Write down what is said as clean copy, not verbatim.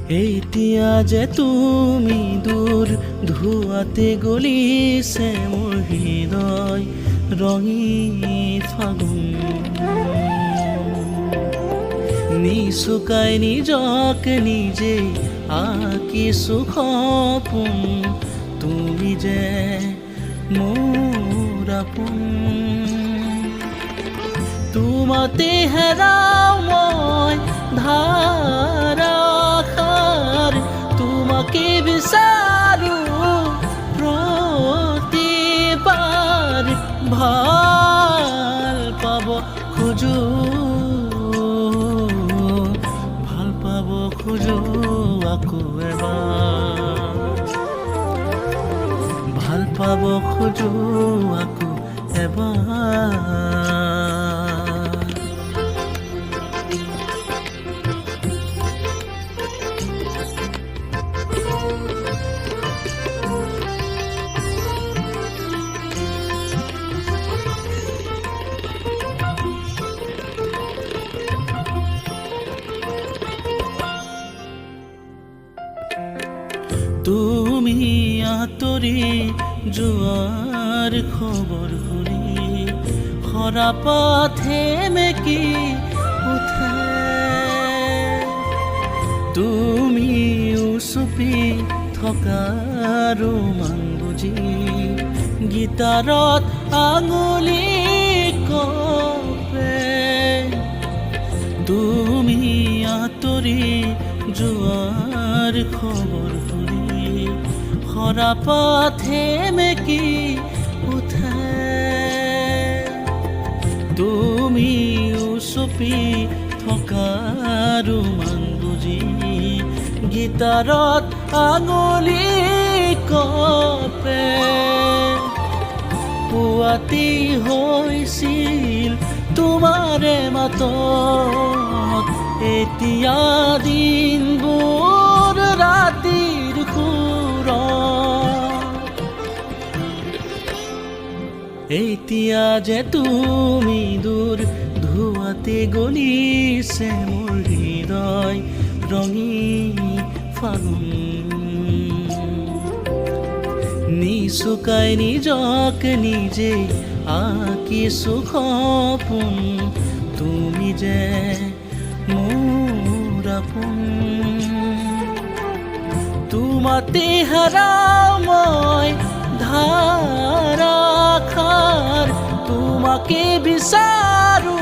এতিয়া যে তুমি দূৰ ধুৱাতে গলিছে মোৰ হৃদয় ৰঙী ফাগুন নিচুকাই নিজক নিজে আঁকিছো সপোন তুমি যে মোৰ আপোন তোমাতে হেৰাও মই ধাৰাসাৰ তোমাকে বিচাৰো প্ৰতিবাৰ ভাল পাব খোজো আকৌ এবাৰ ভাল পাব খোজো আকৌ এবাৰ তুমি আঁতৰি যোৱাৰ খবৰ শুনি সৰাপাতে মেকি উঠে তুমি চুপি থকা ৰোমান বুজি গীটাৰত আঙুলি কপে তুমি আঁতৰি যোৱাৰ খবৰ শুনি সৰাপাতে মেকি উঠে তুমি চুপি থকা ৰোমান বুজি গীটাৰত আঙুলি কপে পুৱাতি হৈছিল তোমাৰে মাতত এতিয়া দিনবোৰ ৰাতিৰ এতিয়া যে তুমি দূৰ ধুৱাতে গলিছে মোৰ হৃদয় ৰঙী ফাগুন নিচুকাই নিজক নিজে আঁকিছো সপোন তুমি যে মোৰ আপোন তোমাতে হেৰাও মই ধাৰাসাৰ তোমাকে বিচাৰো